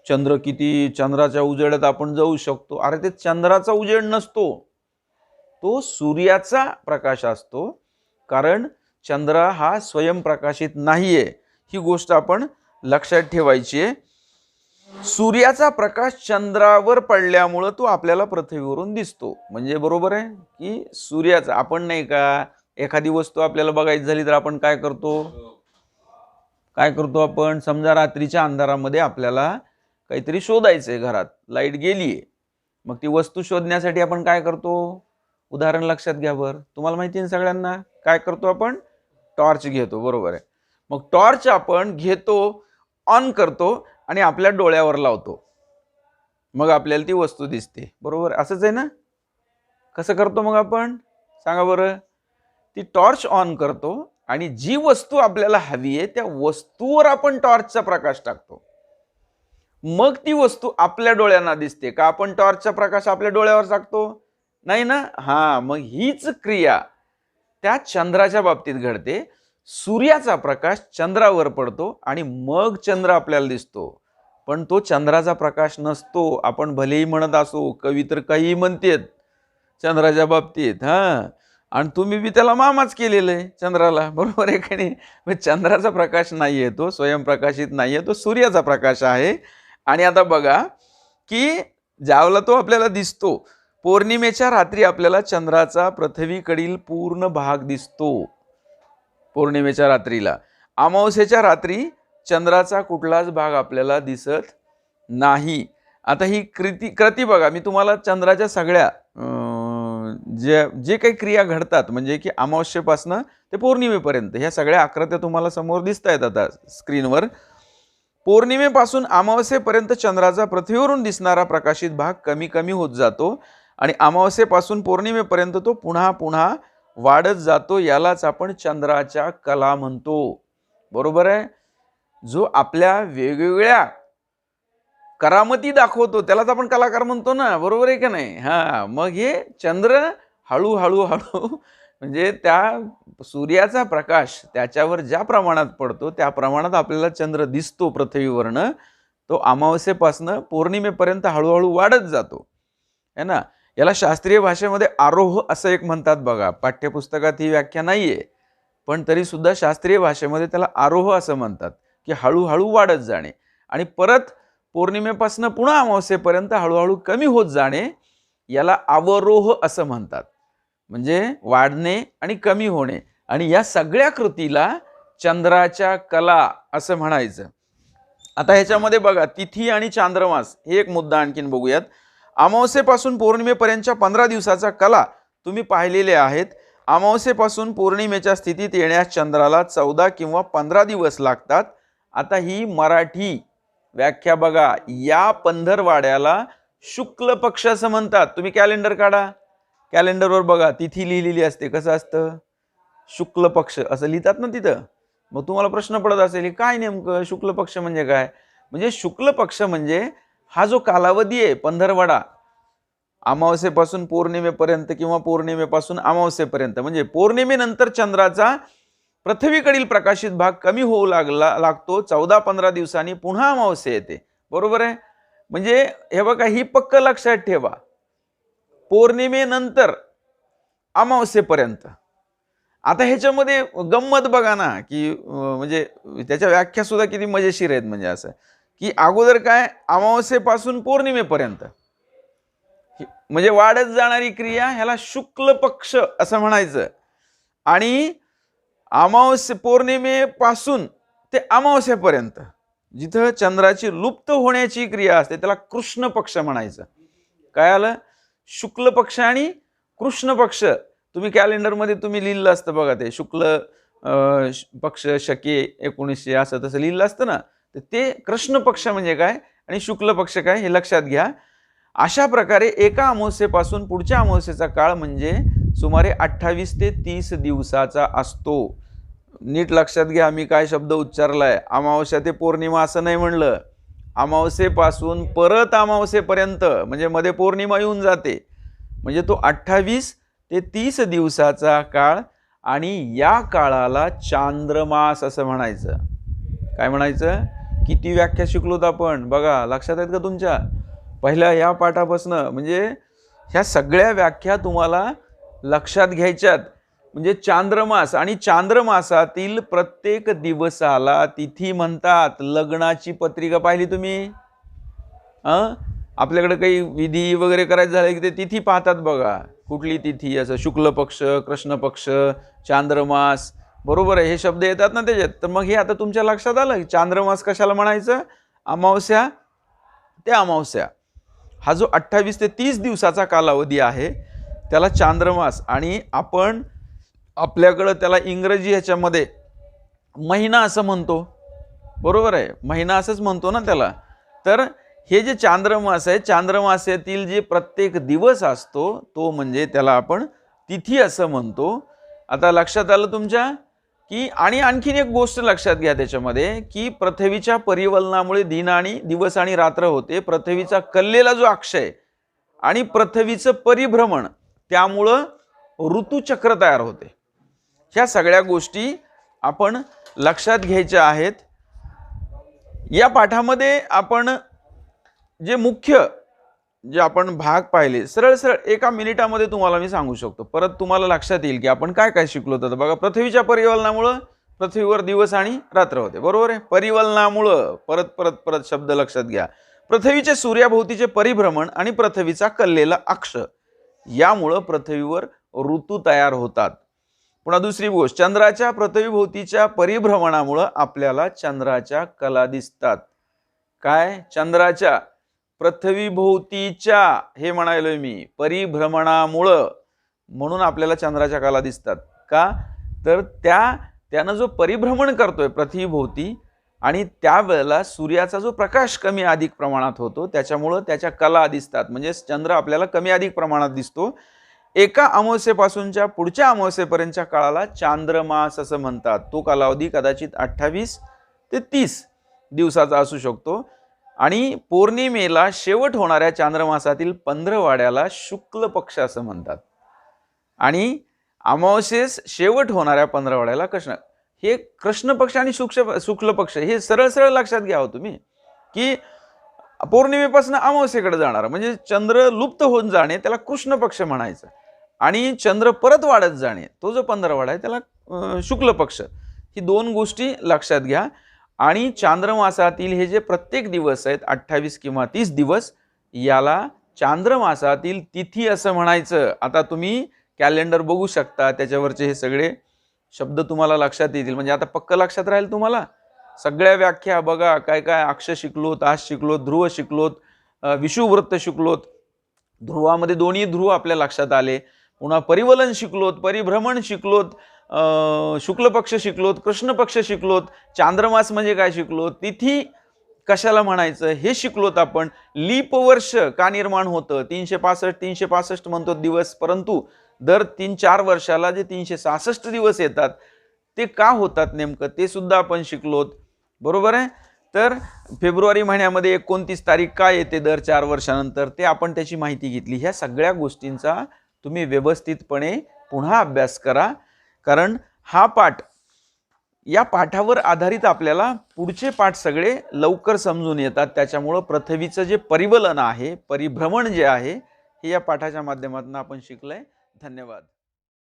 चंद्र किती, चंद्राच्या उजेडात आपण जाऊ शकतो. अरे ते चंद्राचा उजेड नसतो, तो सूर्याचा प्रकाश असतो. कारण चंद्र हा स्वयंप्रकाशित नाहीये, ही गोष्ट आपण लक्षात ठेवायची आहे. सूर्याचा प्रकाश चंद्रावर पडल्यामुळे तो आपल्याला पृथ्वीवरून दिसतो. म्हणजे बरोबर आहे की सूर्याचा, आपण नाही का एखादी वस्तू आपल्याला बघायची झाली तर आपण काय करतो आपण, समजा रात्रीच्या अंधारामध्ये आपल्याला काहीतरी शोधायचंय, घरात लाईट गेलीये, मग ती वस्तू शोधण्यासाठी आपण काय करतो, उदाहरण लक्षात घ्या बरं, तुम्हाला माहिती आहे सगळ्यांना काय करतो आपण, टॉर्च घेतो. बरोबर आहे. मग टॉर्च आपण घेतो, ऑन करतो आणि आपल्या डोळ्यावर लावतो, मग आपल्याला ती वस्तू दिसते. बरोबर, असंच आहे ना? कसं करतो मग आपण, सांगा बरं. ती टॉर्च ऑन करतो आणि जी वस्तू आपल्याला हवी आहे त्या वस्तूवर आपण टॉर्चचा प्रकाश टाकतो, मग ती वस्तू आपल्या डोळ्यांना दिसते का? आपण टॉर्चचा प्रकाश आपल्या डोळ्यावर टाकतो नाही ना. हा, मग हीच क्रिया त्या चंद्राच्या बाबतीत घडते. सूर्याचा प्रकाश चंद्रावर पडतो आणि मग चंद्र आपल्याला दिसतो, पण तो चंद्राचा प्रकाश नसतो. आपण भलेही म्हणत असो, कवी तर काही म्हणतात चंद्राच्या बाबतीत, आणि तुम्ही बी त्याला मामाच केलेलं आहे चंद्राला. बरोबर आहे का नाही? मग चंद्राचा प्रकाश नाहीये, तो स्वयंप्रकाशित नाहीये, तो सूर्याचा प्रकाश आहे. आणि आता बघा की ज्यावेळेला तो आपल्याला दिसतो, पौर्णिमेच्या रात्री आपल्याला चंद्राचा पृथ्वीकडील पूर्ण भाग दिसतो पौर्णिमेच्या रात्रीला. अमावस्येच्या रात्री चंद्राचा कुठलाच भाग आपल्याला दिसत नाही. आता ही कृती बघा, मी तुम्हाला चंद्राच्या सगळ्या जे काही क्रिया घडतात, म्हणजे की अमावस्येपासून ते पौर्णिमेपर्यंत, ह्या सगळ्या आकृत्या तुम्हाला समोर दिसत आहेत आता स्क्रीनवर. पौर्णिमेपासून अमावस्येपर्यंत चंद्राचा पृथ्वीवरून दिसणारा प्रकाशित भाग कमी कमी होत जातो आणि अमावस्येपासून पौर्णिमेपर्यंत तो पुन्हा पुन्हा वाढत जातो. यालाच आपण चंद्राच्या कला म्हणतो. बरोबर आहे. जो आपल्या वेगवेगळ्या करामती दाखवतो त्यालाच आपण कलाकार म्हणतो ना. बरोबर आहे का नाही? मग हे चंद्र हळूहळू म्हणजे त्या सूर्याचा प्रकाश त्याच्यावर ज्या प्रमाणात पडतो त्या प्रमाणात आपल्याला चंद्र दिसतो पृथ्वीवरनं. तो अमावस्येपासून पौर्णिमेपर्यंत हळूहळू वाढत जातो, है ना. याला शास्त्रीय भाषेमध्ये आरोह असं एक म्हणतात बघा. पाठ्यपुस्तकात ही व्याख्या नाहीये, पण तरी सुद्धा शास्त्रीय भाषेमध्ये त्याला आरोह असं म्हणतात, की हळूहळू वाढत जाणे आणि परत पौर्णिमेपासून पुन्हा अमावस्येपर्यंत हळूहळू कमी होत जाणे, याला अवरोह असं म्हणतात. म्हणजे वाढणे आणि कमी होणे. आणि या सगळ्या कृतीला चंद्राच्या कला असं म्हणायचं. आता ह्याच्यामध्ये बघा, तिथी आणि चांद्रमास हे एक मुद्दा आणखीन बघूयात. अमावस्येपासून पौर्णिमेपर्यंतच्या 15 दिवसाचा कला तुम्ही पाहिलेले आहेत. अमावस्येपासून पौर्णिमेच्या स्थितीत येण्यास चंद्राला 14 किंवा 15 दिवस लागतात. आता ही मराठी व्याख्या बघा. या पंधरवाड्याला शुक्ल पक्ष असं म्हणतात. तुम्ही कॅलेंडर काढा, कॅलेंडरवर बघा तिथी लिहिलेली असते. कसं असतं? शुक्ल पक्ष असं लिहितात ना तिथं. मग तुम्हाला प्रश्न पडत असेल, काय नेमकं शुक्ल पक्ष म्हणजे काय? म्हणजे शुक्ल पक्ष म्हणजे हा जो कालावधी आहे पंधरवडा, अमावस्येपासून पौर्णिमेपर्यंत किंवा पौर्णिमेपासून अमावस्येपर्यंत, म्हणजे पौर्णिमेनंतर चंद्राचा पृथ्वीकडील प्रकाशित भाग कमी होऊ लागतो. 14-15 दिवसांनी पुन्हा अमावस्या येते. बरोबर आहे. म्हणजे हे बघा, ही पक्क लक्षात ठेवा, पौर्णिमेनंतर अमावस्येपर्यंत. आता ह्याच्यामध्ये गंमत बघा ना, की म्हणजे त्याच्या व्याख्या सुद्धा किती मजेशीर आहेत. म्हणजे असं की अगोदर काय, अमावस्येपासून पौर्णिमेपर्यंत म्हणजे वाढत जाणारी क्रिया, ह्याला शुक्ल पक्ष असं म्हणायचं. आणि पौर्णिमेपासून ते अमावस्येपर्यंत जिथं चंद्राची लुप्त होण्याची क्रिया असते त्याला कृष्ण पक्ष म्हणायचं. काय आलं? शुक्ल पक्ष आणि कृष्ण पक्ष. तुम्ही कॅलेंडरमध्ये तुम्ही लिहिलं असतं बघा, ते शुक्ल पक्ष शके 1900 असं तसं लिहिलं असतं ना. तर ते कृष्ण पक्ष म्हणजे काय आणि शुक्ल पक्ष काय हे लक्षात घ्या. अशा प्रकारे एका अमावस्येपासून पुढच्या अमावस्येचा काळ म्हणजे सुमारे 28 ते 30 दिवसाचा असतो. नीट लक्षात घ्या मी काय शब्द उच्चारलाय. अमावस्या ते पौर्णिमा असं नाही म्हणलं. अमावस्येपासून परत अमावस्येपर्यंत म्हणजे मध्ये पौर्णिमा येऊन जाते. म्हणजे तो 28 ते 30 दिवसाचा काळ. आणि या काळाला चांद्रमास असं म्हणायचं. काय म्हणायचं? किती व्याख्या शिकलोत आपण बघा, लक्षात आहेत का तुमच्या? पहिल्या या पाठापासून म्हणजे ह्या सगळ्या व्याख्या तुम्हाला लक्षात घ्यायच्यात. म्हणजे चांद्रमास आणि चांद्रमासातील प्रत्येक दिवसाला तिथी म्हणतात. लग्नाची पत्रिका पाहिली तुम्ही? आपल्याकडे काही विधी वगैरे करायचं झालं की ते तिथी पाहतात बघा, कुठली तिथी, असं शुक्ल पक्ष, कृष्ण पक्ष, चांद्रमास, बरोबर आहे, हे शब्द येतात ना त्याच्यात. तर मग हे आता तुमच्या लक्षात आलं की चांद्रमास कशाला म्हणायचं? अमावस्या ते अमावस्या हा जो 28 ते 30 दिवसाचा कालावधी आहे त्याला चांद्रमास. आणि आपण आपल्याकडं त्याला इंग्रजी ह्याच्यामध्ये महिना असं म्हणतो, बरोबर आहे, महिना असंच म्हणतो ना त्याला. तर हे जे चांद्रमास आहे, चांद्रमासातील जे प्रत्येक दिवस असतो तो म्हणजे त्याला आपण तिथी असं म्हणतो. आता लक्षात आलं तुमच्या की आणि आणखीन एक गोष्ट लक्षात घ्या त्याच्यामध्ये की पृथ्वीच्या परिवलनामुळे दिन आणि दिवस आणि रात्र होते. पृथ्वीचा कललेला जो अक्ष आहे आणि पृथ्वीचं परिभ्रमण त्यामुळं ऋतुचक्र तयार होते. ह्या सगळ्या गोष्टी आपण लक्षात घ्यायच्या आहेत. या पाठामध्ये आपण जे मुख्य जे आपण भाग पाहिले सरळ सरळ एका मिनिटामध्ये तुम्हाला मी सांगू शकतो. परत तुम्हाला लक्षात येईल की आपण काय काय शिकलो होतं. बघा, पृथ्वीच्या परिवलनामुळं पृथ्वीवर दिवस आणि रात्र होते, बरोबर आहे. परिवलनामुळं परत परत परत शब्द लक्षात घ्या. पृथ्वीचे सूर्याभोवतीचे परिभ्रमण आणि पृथ्वीचा कललेला अक्ष यामुळं पृथ्वीवर ऋतू तयार होतात. पुन्हा दुसरी गोष्ट, चंद्राच्या पृथ्वीभोवतीच्या परिभ्रमणामुळं आपल्याला चंद्राच्या कला दिसतात. काय? चंद्राच्या पृथ्वीभोवतीच्या, हे म्हणालोय मी, परिभ्रमणामुळं, म्हणून आपल्याला चंद्राच्या कला दिसतात. का? तर त्यानं जो परिभ्रमण करतोय पृथ्वीभोवती आणि त्यावेळेला सूर्याचा जो प्रकाश कमी अधिक प्रमाणात होतो त्याच्यामुळं त्याच्या कला दिसतात. म्हणजे चंद्र आपल्याला कमी अधिक प्रमाणात दिसतो. एका अमावस्येपासूनच्या पुढच्या अमावस्येपर्यंतच्या काळाला चांद्रमास असं म्हणतात. तो कालावधी कदाचित 28 ते 30 दिवसाचा असू शकतो. आणि पौर्णिमेला शेवट होणाऱ्या चांद्रमासातील 15वाड्याला शुक्ल पक्ष असं म्हणतात. आणि अमावस्येस शेवट होणाऱ्या 15वाड्याला कृष्ण, हे कृष्ण पक्ष आणि शुक्ल पक्ष हे सरळ सरळ लक्षात घ्या हो तुम्ही की पौर्णिमेपासून अमावस्येकडे जाणार म्हणजे चंद्र लुप्त होऊन जाणे त्याला कृष्ण पक्ष म्हणायचं. आणि चंद्र परत वाढत जाणे तो जो 15वाडा आहे त्याला शुक्ल पक्ष. ही दोन गोष्टी लक्षात घ्या. आणि चांद्रमासातील हे जे प्रत्येक दिवस आहेत 28 किंवा 30 दिवस याला चांद्रमासातील तिथी असं म्हणायचं. आता तुम्ही कॅलेंडर बघू शकता, त्याच्यावरचे हे सगळे शब्द तुम्हाला लक्षात येतील. म्हणजे आता पक्क लक्षात राहील तुम्हाला. सगळ्या व्याख्या बघा, काय काय अक्ष शिकलोत, तास शिकलोत, ध्रुव शिकलोत, विषुववृत्त शिकलोत. ध्रुवामध्ये दोन्ही ध्रुव आपल्या लक्षात आले. पुन्हा परिवलन शिकलोत, परिभ्रमण शिकलोत, शुक्ल पक्ष शिकलोत, कृष्ण पक्ष शिकलोत, चांद्रमास म्हणजे काय शिकलोत, तिथी कशाला म्हणायचं हे शिकलोत आपण. लीप वर्ष का निर्माण होतं, 365 म्हणतो दिवस, परंतु दर 3-4 वर्षाला जे 366 दिवस येतात ते का होतात नेमकं ते सुद्धा आपण शिकलोत, बरोबर आहे. तर फेब्रुवारी महिन्यामध्ये 29 तारीख का येते दर 4 वर्षानंतर ते आपण त्याची माहिती घेतली. ह्या सगळ्या गोष्टींचा तुम्ही व्यवस्थितपणे पुन्हा अभ्यास करा, कारण हा पाठ, या पाठावर आधारित आपल्याला पुढचे पाठ सगळे लवकर समजून येतात. त्याच्यामुळं पृथ्वीचं जे परिवलन आहे, परिभ्रमण जे आहे हे या पाठाच्या माध्यमातून आपण शिकलंय. धन्यवाद.